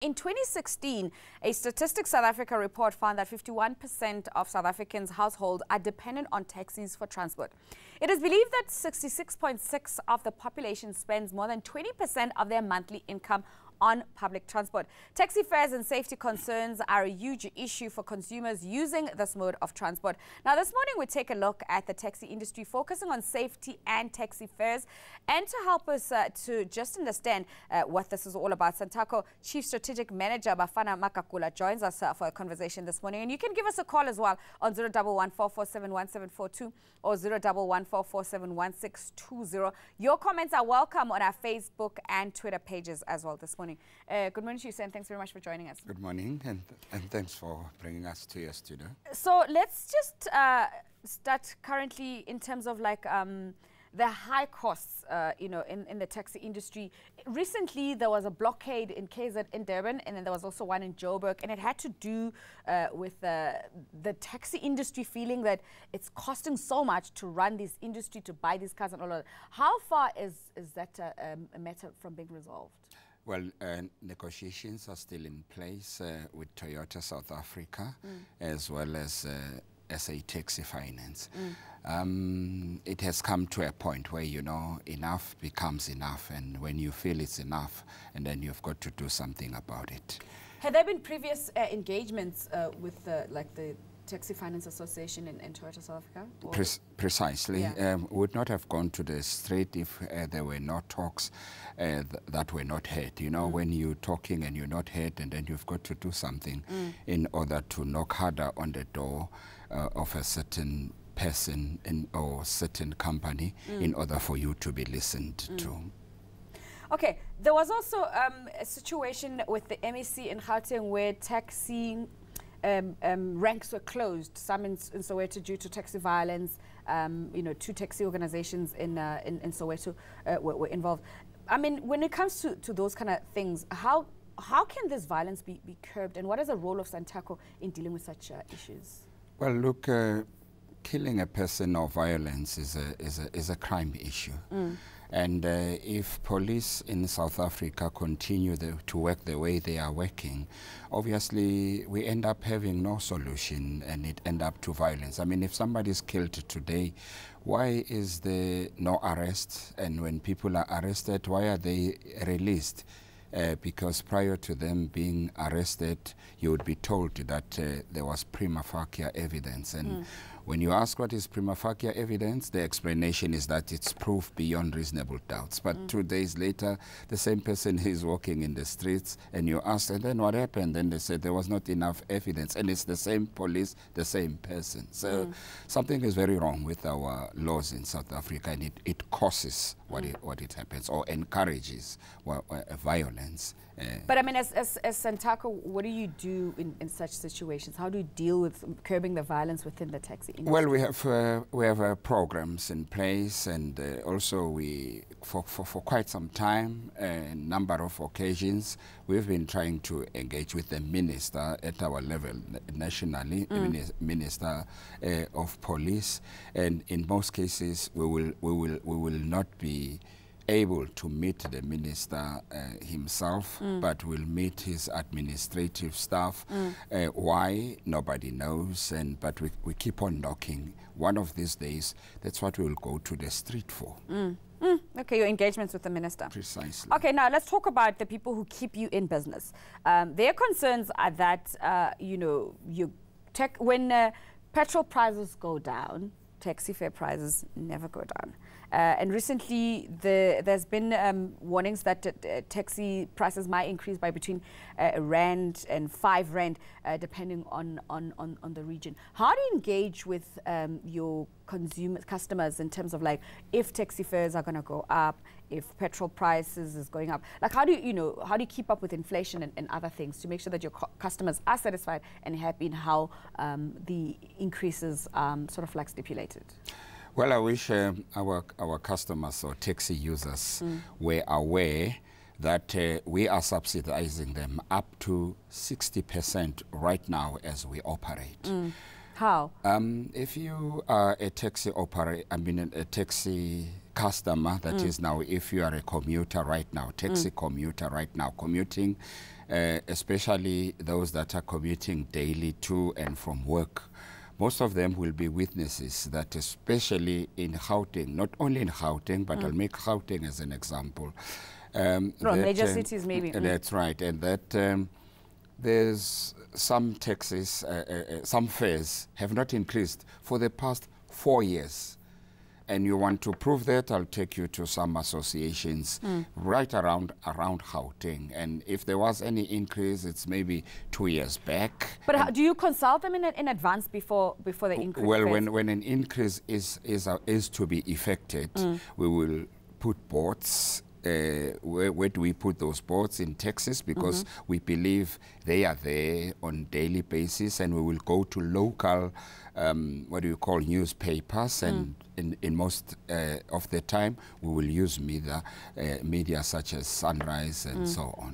In 2016, a Statistics South Africa report found that 51% of South Africans' households are dependent on taxis for transport. It is believed that 66.6% of the population spends more than 20% of their monthly income on public transport. Taxi fares and safety concerns are a huge issue for consumers using this mode of transport. Now, this morning we take a look at the taxi industry, focusing on safety and taxi fares. And to help us to just understand what this is all about, Santaco Chief Strategic Manager Bafana Magagula joins us for a conversation this morning. And you can give us a call as well on 011-447-1742 or 011-447-1620. Your comments are welcome on our Facebook and Twitter pages as well this morning. Good morning to you, sir, and thanks very much for joining us. Good morning, and thanks for bringing us to your studio. So let's just start currently in terms of like the high costs, in the taxi industry. Recently, there was a blockade in KZ in Durban, and then there was also one in Joburg, and it had to do with the taxi industry feeling that it's costing so much to run this industry, to buy these cars and all of that. How far is that a matter from being resolved? Well, negotiations are still in place with Toyota South Africa, as well as SA Taxi Finance. It has come to a point where, enough becomes enough, and when you feel it's enough, and then you've got to do something about it. Have there been previous engagements with the Taxi Finance Association in Toyota South Africa? Precisely. Yeah. Would not have gone to the street if there were not talks that were not heard. When you're talking and you're not heard, and then you've got to do something in order to knock harder on the door of a certain person or certain company in order for you to be listened to. Okay, there was also a situation with the MEC in Gauteng where taxi ranks were closed, some in Soweto due to taxi violence. 2 taxi organizations in Soweto were involved. I mean, when it comes to those kind of things, how can this violence be curbed, and what is the role of Santaco in dealing with such issues? Well, look, killing a person or violence is a crime issue. And if police in South Africa continue to work the way they are working, obviously we end up having no solution, and it end up to violence. I mean, if somebody is killed today, why is there no arrest? And when people are arrested, why are they released? Because prior to them being arrested, you would be told that there was prima facie evidence. And when you ask what is prima facie evidence, the explanation is that it's proof beyond reasonable doubts. But 2 days later, the same person is walking in the streets, and you ask, and then what happened? Then they said there was not enough evidence. And it's the same police, the same person. So something is very wrong with our laws in South Africa, and it causes what it happens, or encourages violence. But I mean, as Santaco, what do you do in such situations? How do you deal with curbing the violence within the taxi industry? Well, we have programs in place, and also for quite some time, a number of occasions, we've been trying to engage with the minister at our level nationally, Minister of Police, and in most cases we will not be able to meet the minister himself, but will meet his administrative staff. Why? Nobody knows, but we keep on knocking. One of these days, that's what we will go to the street for. Okay, your engagements with the minister. Precisely. Okay, now let's talk about the people who keep you in business. Their concerns are that, when petrol prices go down, taxi fare prices never go down. And recently, there's been warnings that taxi prices might increase by between R1 and 5 Rand, depending on the region. How do you engage with your customers in terms of like if taxi fares are going to go up, if petrol prices is going up? Like, how do you keep up with inflation and other things to make sure that your customers are satisfied and happy in how the increases sort of like stipulated? Well, I wish our customers or taxi users were aware that we are subsidizing them up to 60% right now as we operate. How? If you are a taxi operator, a taxi customer, that is now, if you are a commuter right now, taxi commuter right now, commuting especially those that are commuting daily to and from work. Most of them will be witnesses that, especially in Gauteng, not only in Gauteng, but I'll make Gauteng as an example. From major cities, maybe. That's right, and that there's some taxes, some fares have not increased for the past 4 years. And you want to prove that, I'll take you to some associations right around Gauteng. And if there was any increase, it's maybe 2 years back. But how, do you consult them in advance before the increase? Well, when an increase is to be effected, we will put boards. Where do we put those boards? In Texas, because we believe they are there on daily basis, and we will go to local newspapers, and in most of the time we will use media such as Sunrise and so on.